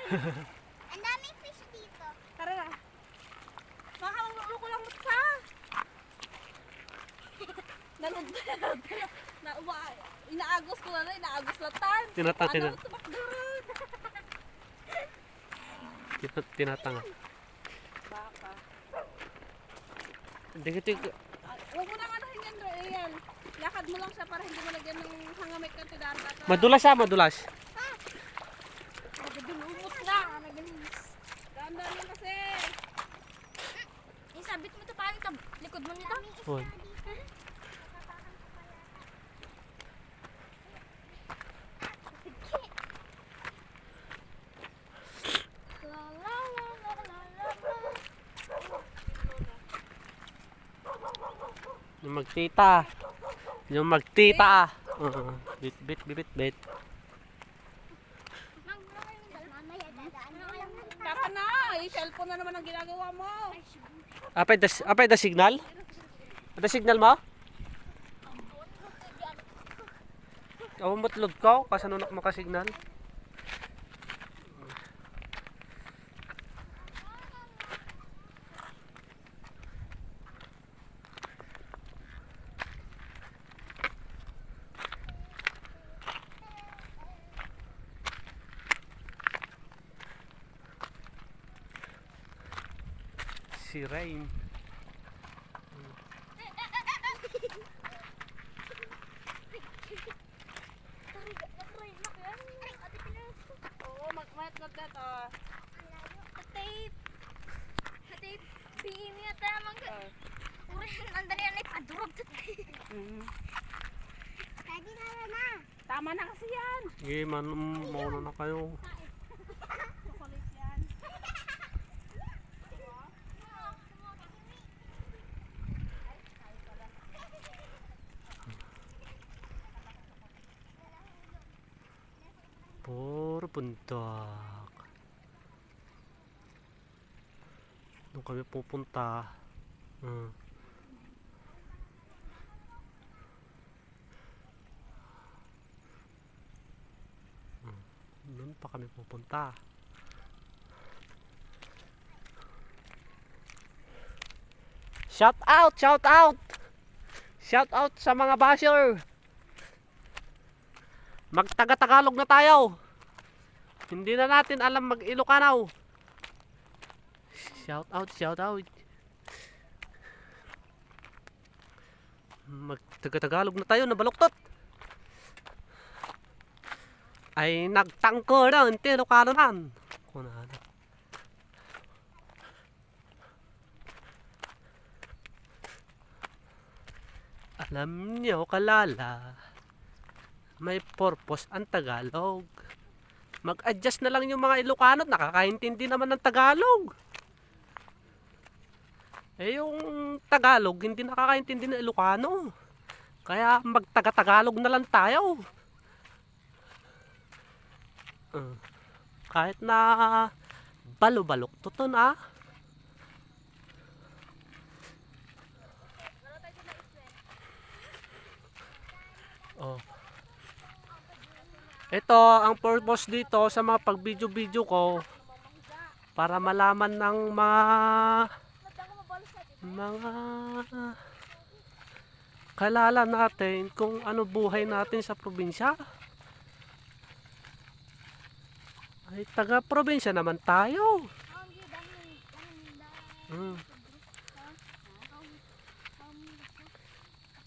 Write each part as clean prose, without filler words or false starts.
Ang daming fish dito. Tara na. Baka magulo ko lang sa. Inaagos ko na, inaagos latan. Tinatang. Ano, tumakdaran. Tinatanga. Baka. Tingnan. Huwag mo nang anahin yan, Roel. Lakad mo lang siya para hindi mo lagyan ng hangamik ng tidata. Madulas siya, madulas. Nagdulumot na. Ganda lang kasi. Isabit mo ito parang likod mo nito. Hoy. Yung magtita. Yung magtita. Bit. Kaka na. I-cellphone na naman ang ginagawa mo. Apay da signal? Ada signal mo? Awa matlog ko, kasanunak makasignal. Si Rain. Oo, magmayat na dito. Tape. Bingin niya tayo mga. Uri, nandali yan ay padurog. Daddy, na. Tama na kasi yan. Sige, mauna na kayo. Kukulit yan. Puro puntak. Doon kami pupunta. Doon pa kami pupunta. Shout out! Shout out! Shout out sa mga basher! Magtaga-Tagalog na tayo. Hindi na natin alam mag-Ilocano. Shout out, shout out. Magtaga-Tagalog na tayo, nabaluktot. Ay nagtangko na, hindi Ilocano nan. Kunana. Alam niyo, kalala, may purpose ang Tagalog. Mag-adjust na lang yung mga Ilocano, nakakaintindi naman ng Tagalog. Eh yung Tagalog, hindi nakakaintindi ng Ilocano. Kaya magtaga-Tagalog na lang tayo. Kahit na balo-balok tuton Oh. Ito ang purpose dito sa mga pag-video-video ko para malaman ng mga kalala natin kung ano buhay natin sa probinsya. Ay taga-probinsya naman tayo.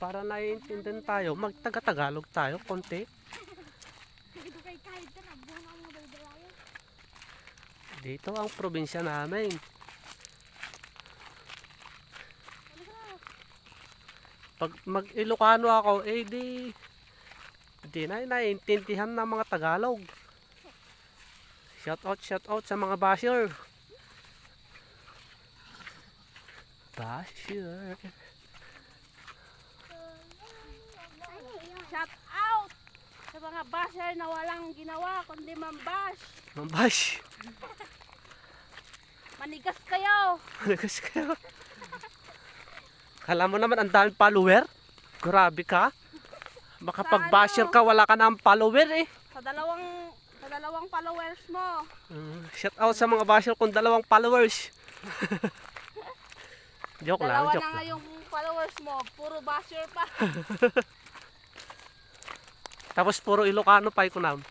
Para naiintindihan tayo, magtaga-Tagalog tayo konti. Dito ang probinsya namin. Pag mag-Ilocano ako, eh di na naiintindihan ng mga Tagalog. Shout out sa mga basher. Basher. Shout out sa mga basher na walang ginawa kundi mambash. Mambash. Manigas kayo. Malakas kayo. Kala mo naman ang daming follower? Grabe ka. Makapag-basher ka, wala ka na ang follower eh. Sa dalawang dalawang followers mo. Shout out sa mga basher kong 2 followers. Joke lang, Dalawa joke na nga lang. yung followers mo. Puro basher pa. Tapos puro Ilocano pa ikunam.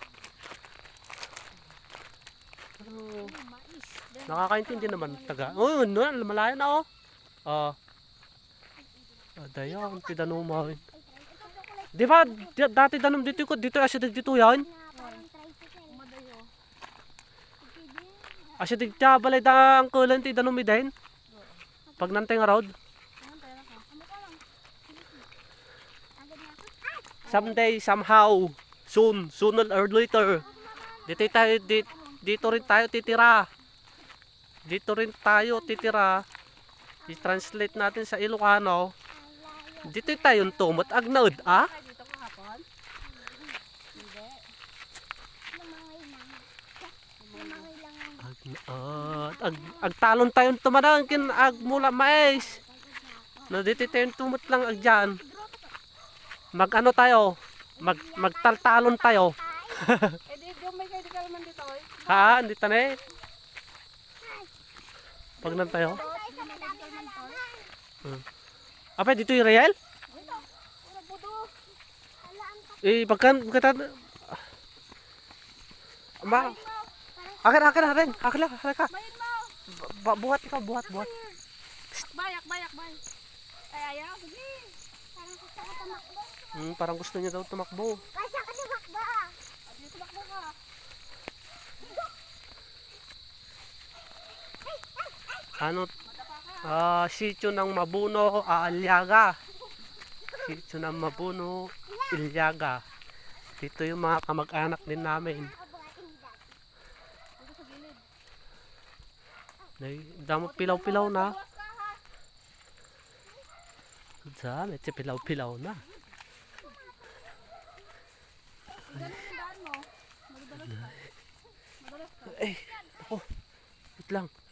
Nakakaintindi naman taga. Oh, no, malayo na oh. Oh. Dayan, tidanuman. Di ba dati danom dito ko dito asya dito yan? Parang tricycle. Madayo. Asya dito balay da ang kulan ti danom din. Pag nantay nga road. Someday, somehow, soon, sooner or later. Dito rin tayo titira. Dito rin tayo titira. I-translate natin sa Ilocano. Dito tayong tumot agnaud, ah? Ay, dito kahapon? Hindi. Lumangay lang. Lumangay lang ang Agtalon tayong tumanang kin agmula mais. No, dito tayong tumot lang agyan. Mag-ano tayo? Magtaltalon tayo. Eh, di yung may kayo di ka naman dito, oy. Ha, hindi tanay. Pag nan tayo. Apa dito yung real? Puro budo. Pagkan Ma. Akin rin. Akin ka. Bayin mo. Buhat ikaw, buhat. Bayak, bay. Ay, ayaw. Sige. Parang gusto ko tumakbo. Parang gusto niya daw tumakbo. Kasi ako tumakbo. At dito tumakbo ka. Ano? Sitio ng Mabuno, Aliaga. Sitio ng Mabuno, Iliaga. Dito yung mga kamag-anak din namin. Damo pilaw-pilaw na. Dami, pilaw-pilaw na. Ganun yung daan mo. Magdalas ka. Eh, ako. Wait lang.